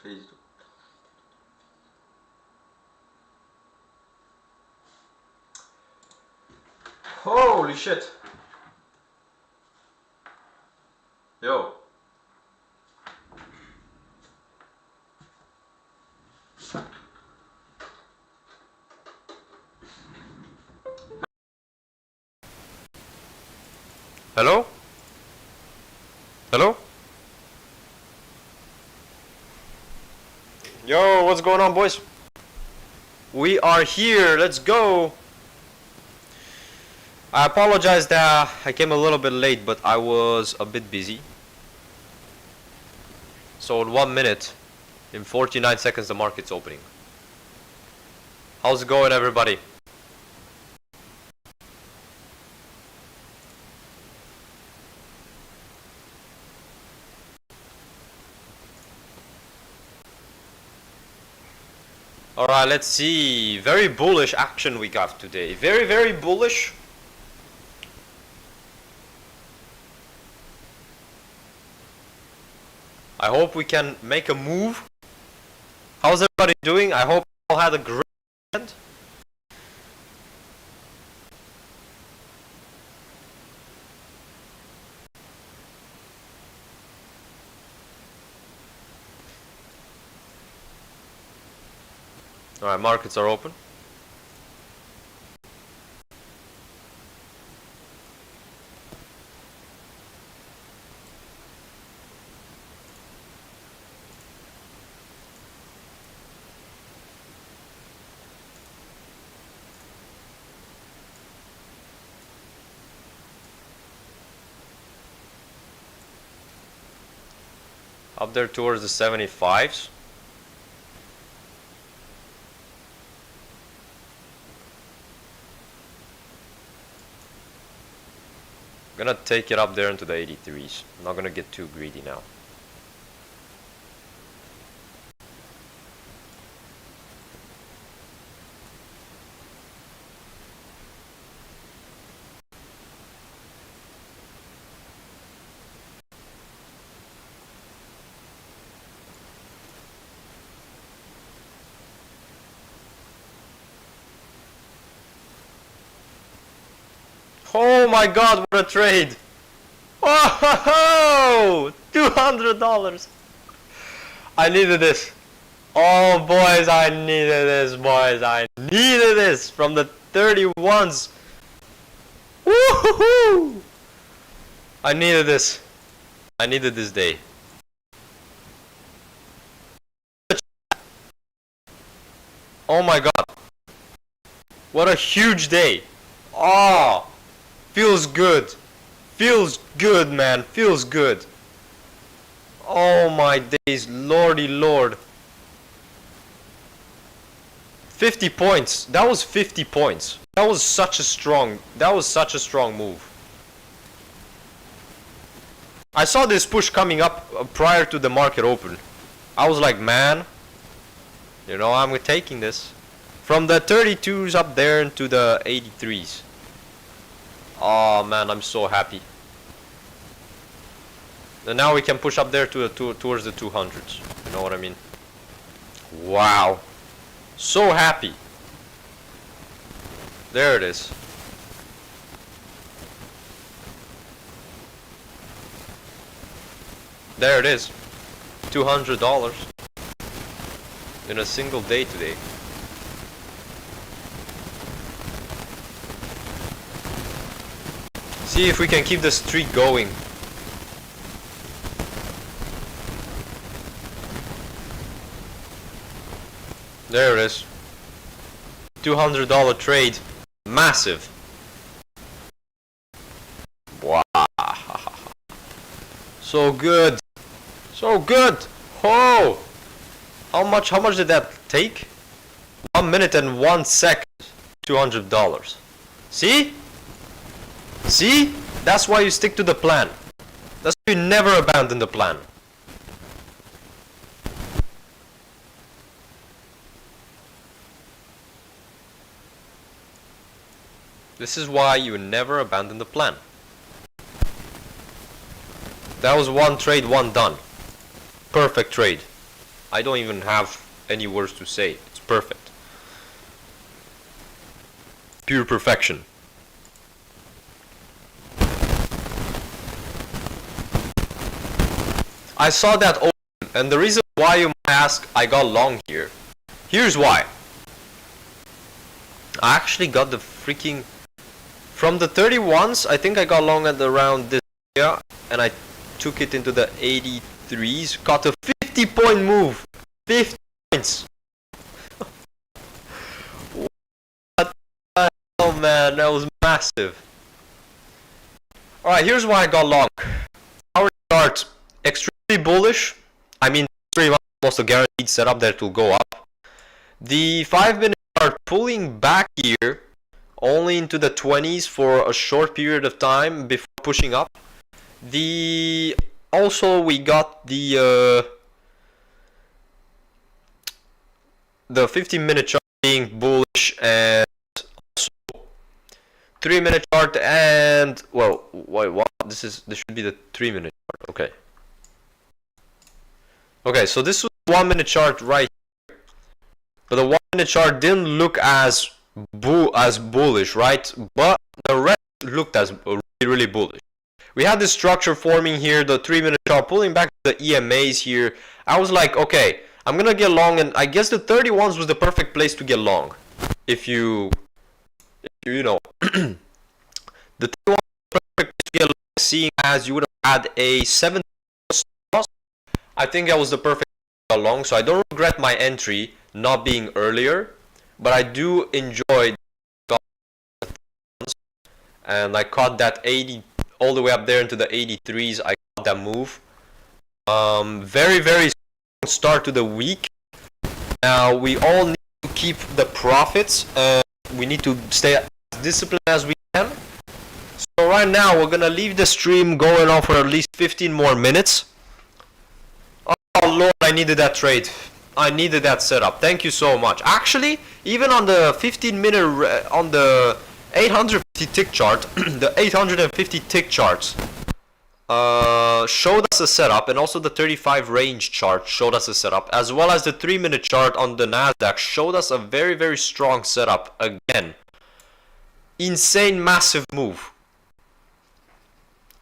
phase. Holy shit. Yo. Hello? Hello? Yo, what's going on, boys? We are here, let's go! I apologize that I came a little bit late, but I was a bit busy. So in 1 minute, in 49 seconds, the market's opening. How's it going, everybody? Alright, let's see. Very bullish action we got today. Very, very bullish. I hope we can make a move. How's everybody doing? I hope you all had a great weekend. Alright, markets are open. Up there towards the 75s. Gonna take it up there into the 83s. I'm not gonna get too greedy now. Oh my god, what a trade! Oh, $200! I needed this. Oh boys, I needed this, boys. I needed this from the 31s. Woohoo! I needed this. I needed this day. Oh my god. What a huge day. Oh! Feels good. Feels good, man. Feels good. Oh my days, lordy lord. 50 points. That was 50 points. That was such a strong move. I saw this push coming up prior to the market open. I was like, man, you know, I'm taking this. From the 32s up there into the 83s. Oh man, I'm so happy. And now we can push up there to towards the 200s. You know what I mean? Wow. So happy. There it is. There it is. $200 in a single day today. See if we can keep the streak going. There it is. $200 trade. Massive. Wow. So good. So good. Oh. How much did that take? 1 minute and 1 second. $200. See? See? That's why you stick to the plan. That's why you never abandon the plan. This is why you never abandon the plan. That was one trade, one done. Perfect trade. I don't even have any words to say. It's perfect. Pure perfection. I saw that open, and the reason why you might ask I got long here. Here's why. I actually got the freaking... From the 31s, I think I got long at around this area, and I took it into the 83s. Got a 50-point move. 50 points. What the hell, man? That was massive. Alright, here's why I got long. Our chart, extremely bullish. I mean, pretty much almost a guaranteed setup that it will go up. The 5-minute chart pulling back here only into the 20s for a short period of time before pushing up. Also we got the 15-minute chart being bullish, and also 3-minute chart, and well, wait, what? This should be the 3-minute chart. Okay. Okay, so this was 1-minute chart right here, but the 1-minute chart didn't look as bullish, right? But the rest looked as really bullish. We had this structure forming here, the 3-minute chart pulling back the EMAs here. I was like, okay, I'm gonna get long, and I guess the 31s was the perfect place to get long. If you know, the 31s was the perfect place to get long, seeing as you would have had a 7 loss. I think that was the perfect place to get long, so I don't regret my entry not being earlier, but I do enjoy, and I caught that 80 all the way up there into the 83s. I caught that move. Very, very strong start to the week. Now we all need to keep the profits, and we need to stay as disciplined as we can. So right now we're gonna leave the stream going on for at least 15 more minutes. Oh Lord, I needed that trade. I needed that setup. Thank you so much. Actually, even on the 15-minute, on the 850 tick chart, the 850 tick charts showed us a setup, and also the 35 range chart showed us a setup, as well as the 3-minute chart on the Nasdaq showed us a very, very strong setup again. Insane, massive move.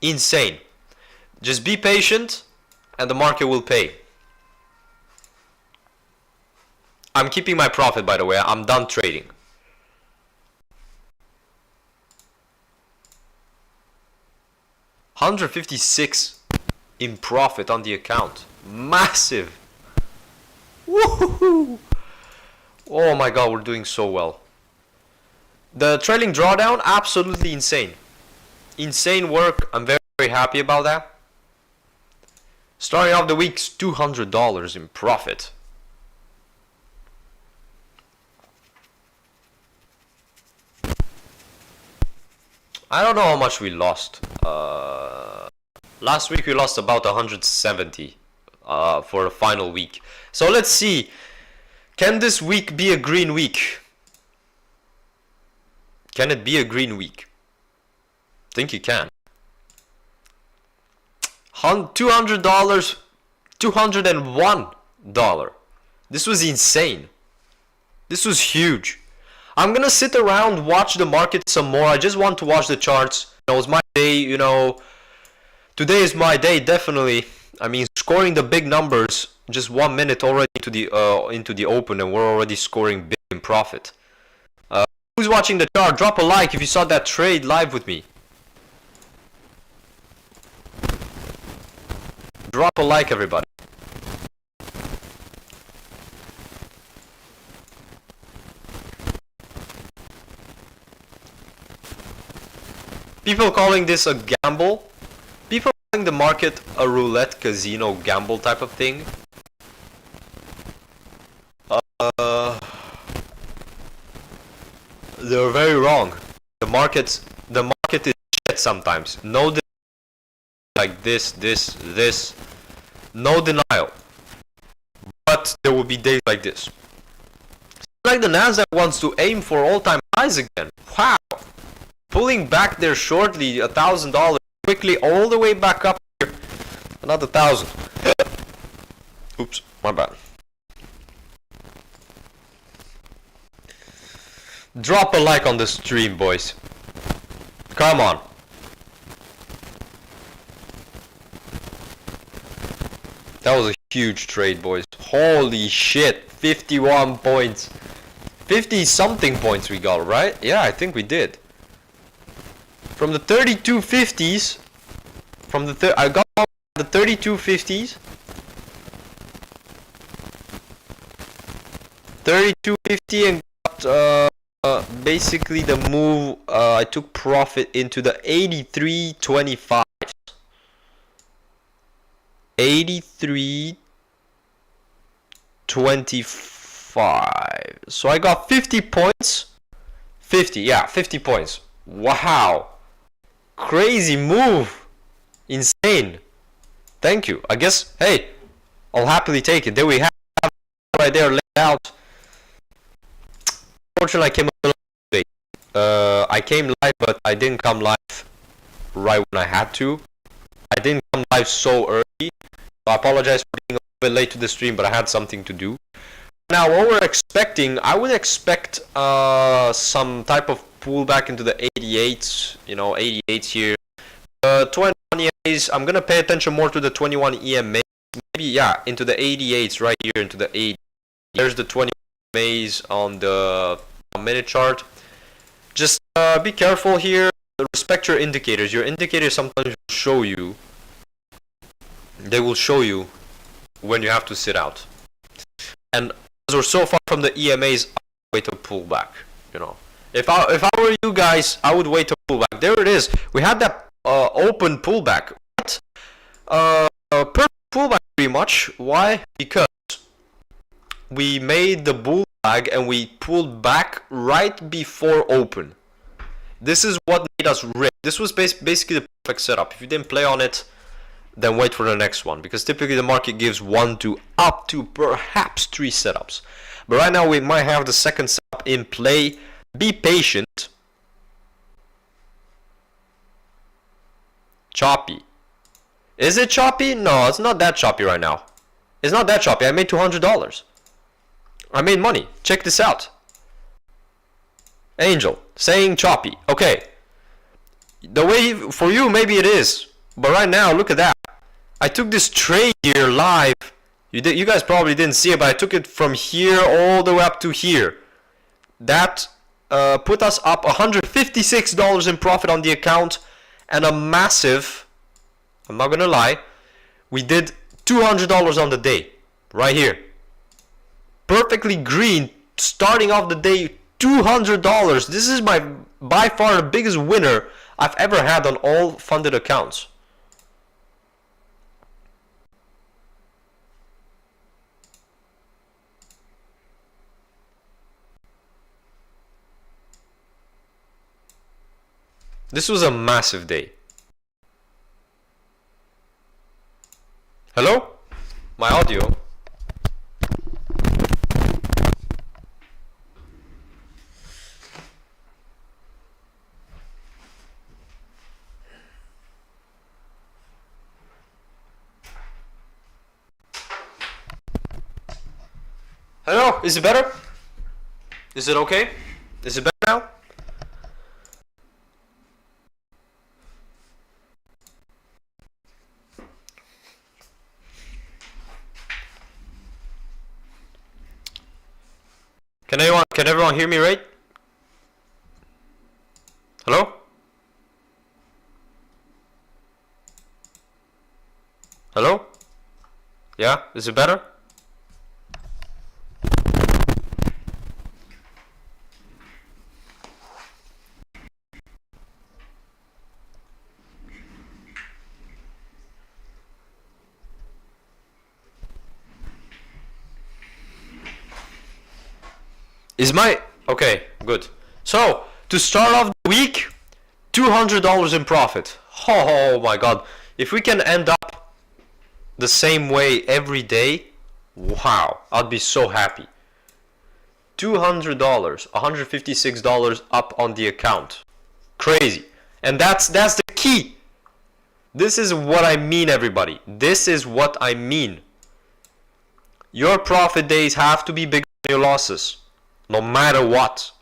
Insane. Just be patient, and the market will pay. I'm keeping my profit, by the way. I'm done trading. $156 in profit on the account. Massive. Woohoo! Oh my god, we're doing so well. The trailing drawdown, absolutely insane. Insane work. I'm very, very happy about that. Starting off the week's $200 in profit. I don't know how much we lost. Last week we lost about 170 for the final week. So let's see. Can this week be a green week? Can it be a green week? I think you can. $200, $201. This was insane. This was huge. I'm gonna sit around, watch the market some more. I just want to watch the charts. You know, it's my day, you know. Today is my day, definitely. I mean, scoring the big numbers. Just 1 minute already into the open, and we're already scoring big in profit. Who's watching the chart? Drop a like if you saw that trade live with me. Drop a like, everybody. People calling this a gamble. People calling the market a roulette casino gamble type of thing. They're very wrong. The market is shit sometimes. No, like this. No denial. But there will be days like this. Like the Nasdaq wants to aim for all-time highs again. Wow. Pulling back there shortly, $1,000 quickly all the way back up here. Another 1,000. Oops, my bad. Drop a like on the stream, boys. Come on. That was a huge trade, boys. Holy shit. 51 points. 50 something points we got, right? Yeah, I think we did. From the 3250s, I got the 3250s. 3250 and got basically the move. I took profit into the 83.25. 83.25. So I got 50 points. 50, yeah, 50 points. Wow. Crazy move. Insane. Thank you. I guess, hey, I'll happily take it. There we have it right there laid out. Unfortunately, I came a little late. I came live, but I didn't come live right when I had to. I didn't come live so early. I apologize for being a bit late to the stream, but I had something to do. Now, what we're expecting, I would expect some type of pullback into the 88s, you know, 88s here. 21 EMAs, I'm gonna pay attention more to the 21 EMAs. Maybe, yeah, into the 88s right here, into the 80s. There's the 21 EMAs on the minute chart. Just be careful here. Respect your indicators. Your indicators sometimes will show you. They will show you when you have to sit out. And as we're so far from the EMAs, I would wait to pull back. You know, if I were you guys, I would wait to pull back. There it is. We had that open pullback. Right? Perfect pullback, pretty much. Why? Because we made the bull flag and we pulled back right before open. This is what made us rip. This was basically the perfect setup. If you didn't play on it, then wait for the next one, because typically the market gives 1 to up to perhaps 3 setups. But right now we might have the second setup in play. Be patient. Choppy. Is it choppy? No, it's not that choppy right now. It's not that choppy. I made $200. I made money. Check this out. Angel saying choppy. Okay. The way for you, maybe it is. But right now, look at that. I took this trade here live. You guys probably didn't see it, but I took it from here all the way up to here. That put us up $156 in profit on the account, and a massive, I'm not gonna lie, we did $200 on the day. Right here. Perfectly green, starting off the day, $200. This is by far the biggest winner I've ever had on all funded accounts. This was a massive day. Hello? My audio. Hello? Is it better? Is it okay? Is it better now? Can everyone hear me right? Hello? Hello? Yeah, is it better? Is my... Okay, good. So, to start off the week, $200 in profit. Oh my god. If we can end up the same way every day, wow, I'd be so happy. $200, $156 up on the account. Crazy. And that's the key. This is what I mean, everybody. This is what I mean. Your profit days have to be bigger than your losses. No matter what.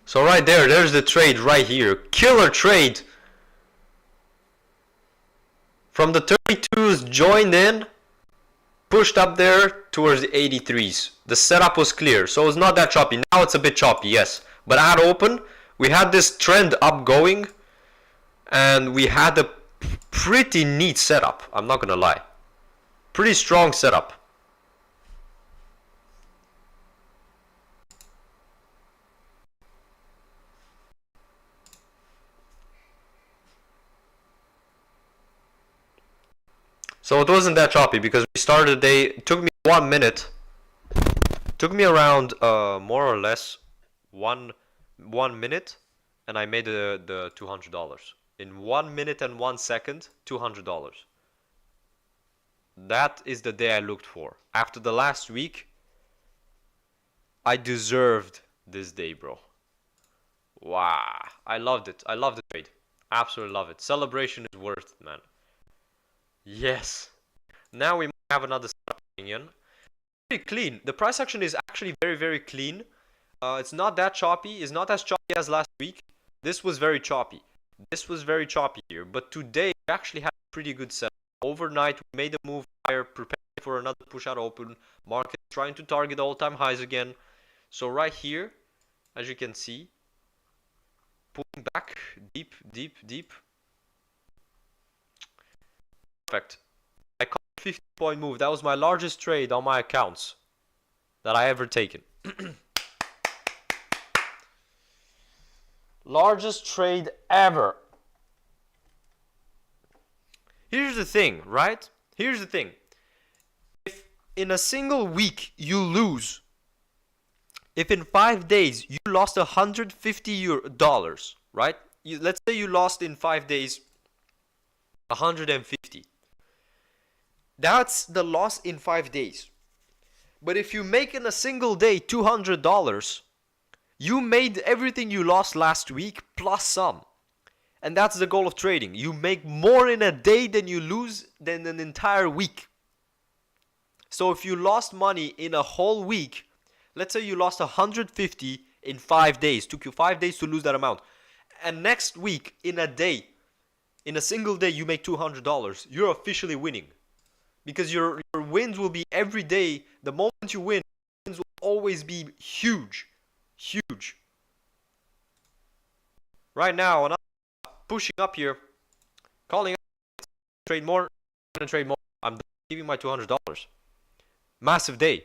So right there, there's the trade right here. Killer trade. From the 32s joined in, pushed up there towards the 83s. The setup was clear, so it's not that choppy. Now it's a bit choppy, yes. But at open, we had this trend up going, and we had a pretty neat setup. I'm not gonna lie. Pretty strong setup. So it wasn't that choppy because we started the day. It took me 1 minute. Took me around more or less one minute, and I made the $200 in 1 minute and 1 second. $200. That is the day I looked for. After the last week, I deserved this day, bro. Wow, I loved it. I love the trade. Absolutely love it. Celebration is worth it, man. Yes. Now we might have another setup opinion. Pretty clean. The price action is actually very, very clean. It's not that choppy. It's not as choppy as last week. This was very choppy. This was very choppy here. But today, we actually had a pretty good setup. Overnight, we made a move higher, preparing for another push out open. Market trying to target all-time highs again. So right here, as you can see, pulling back deep, deep, deep. Perfect. I caught a 50-point move. That was my largest trade on my accounts that I ever taken. Largest trade ever. Here's the thing, right? Here's the thing. If in a single week you lose, if in 5 days you lost $150, right? Let's say you lost in 5 days 150. That's the loss in 5 days. But if you make in a single day $200, you made everything you lost last week plus some. And that's the goal of trading. You make more in a day than you lose than an entire week. So if you lost money in a whole week, let's say you lost 150 in 5 days, took you 5 days to lose that amount. And next week, in a day, in a single day, you make $200, you're officially winning. Because your wins will be every day. The moment you win, wins will always be huge. Huge. Right now, I'm pushing up here, calling up, trade more, I'm gonna trade more. I'm giving my $200. Massive day.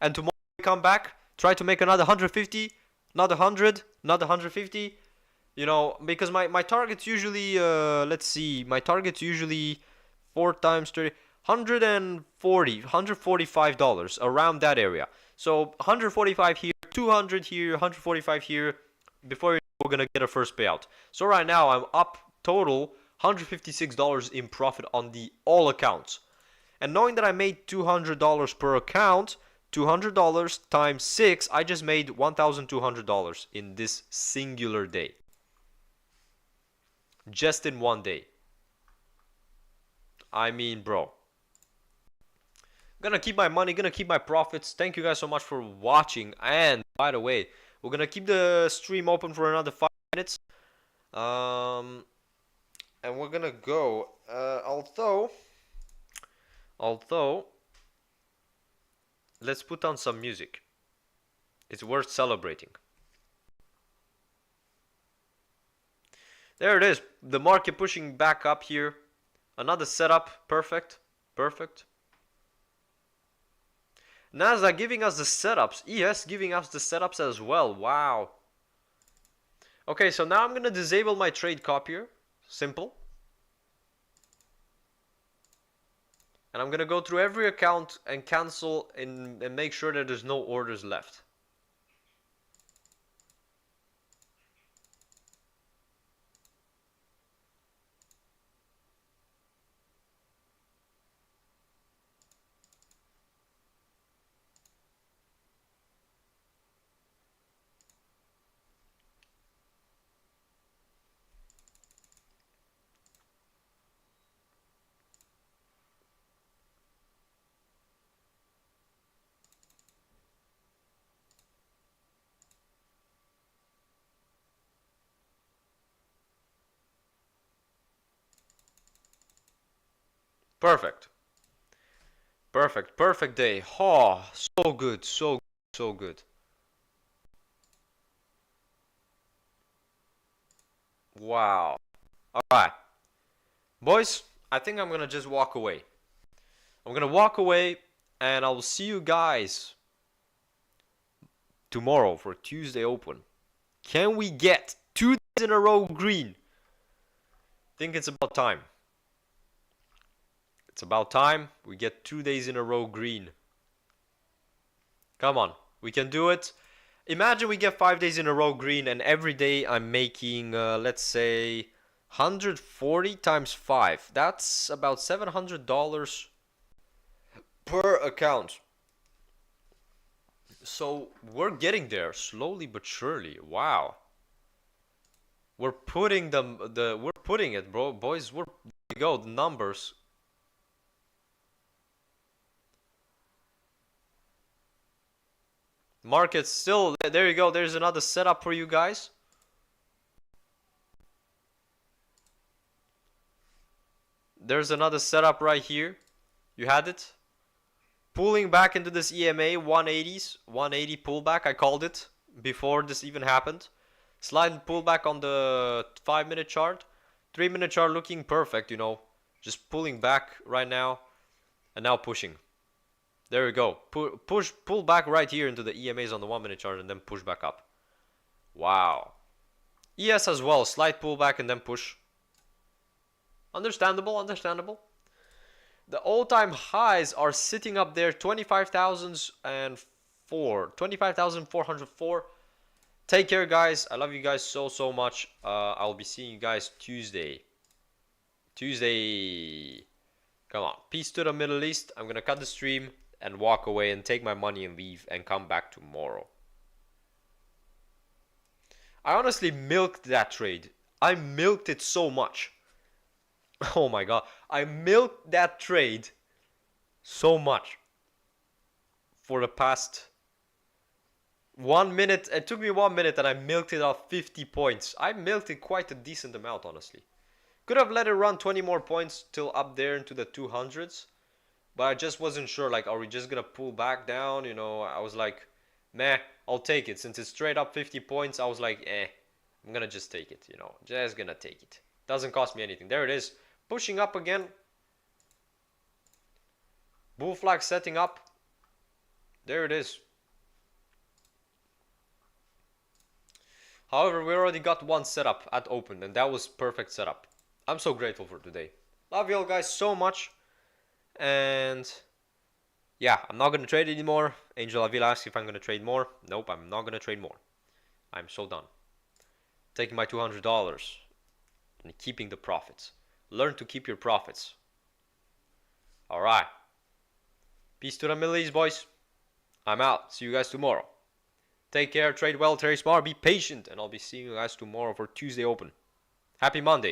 And tomorrow we come back, try to make another 150, another 100, another 150. You know, because my target's usually, let's see, my target's usually 4 times 30. $145 around that area. So 145 here, 200 here, 145 here before we're gonna get a first payout. So right now I'm up total $156 in profit on the all accounts. And knowing that I made $200 per account, $200 times 6, I just made $1,200 in this singular day. Just in one day. I mean, bro. Gonna keep my money, gonna keep my profits. Thank you guys so much for watching. And by the way, we're gonna keep the stream open for another 5 minutes. And we're gonna go. Although, let's put on some music. It's worth celebrating. There it is. The market pushing back up here. Another setup. Perfect. Perfect. Nasdaq giving us the setups. ES giving us the setups as well. Wow. Okay, so now I'm going to disable my trade copier. Simple. And I'm going to go through every account and cancel and make sure that there's no orders left. Perfect. Perfect day. Oh, so good, so good. Wow. Alright. Boys, I think I'm gonna just walk away. I'm gonna walk away and I will see you guys tomorrow for Tuesday Open. Can we get 2 days in a row green? Think it's about time. It's about time we get 2 days in a row green. Come on, we can do it. Imagine we get 5 days in a row green and every day I'm making, let's say, 140 times 5. That's about $700 per account. So we're getting there slowly but surely. Wow. We're putting we're putting it, bro. Boys, there you go, the numbers. Markets still, there you go. There's another setup for you guys. There's another setup right here. You had it. Pulling back into this EMA, 180s, 180 pullback. I called it before this even happened. Slight pullback on the 5-minute chart. 3-minute chart looking perfect, you know. Just pulling back right now. And now pushing. There we go. Pull back right here into the EMAs on the 1-minute chart and then push back up. Wow. ES as well. Slight pullback and then push. Understandable, understandable. The all-time highs are sitting up there, 25,404. Take care, guys. I love you guys so much. I'll be seeing you guys Tuesday. Come on. Peace to the Middle East. I'm gonna cut the stream and walk away and take my money and leave and come back tomorrow. I honestly milked that trade. I milked it so much. Oh my god. I milked that trade so much for the past 1 minute. It took me 1 minute and I milked it off 50 points. I milked it quite a decent amount, honestly. Could have let it run 20 more points till up there into the 200s. But I just wasn't sure, like, are we just gonna pull back down? You know, I was like, meh, I'll take it. Since it's straight up 50 points, I was like, I'm gonna just take it, you know. Just gonna take it. Doesn't cost me anything. There it is. Pushing up again. Bull flag setting up. There it is. However, we already got one setup at open, and that was perfect setup. I'm so grateful for today. Love you all guys so much. And yeah, I'm not going to trade anymore. Angel Avila asks if I'm going to trade more. Nope, I'm not going to trade more. I'm so done. Taking my $200 and keeping the profits. Learn to keep your profits. Alright. Peace to the Middle East, boys. I'm out. See you guys tomorrow. Take care. Trade well. Trade smart. Be patient. And I'll be seeing you guys tomorrow for Tuesday Open. Happy Monday.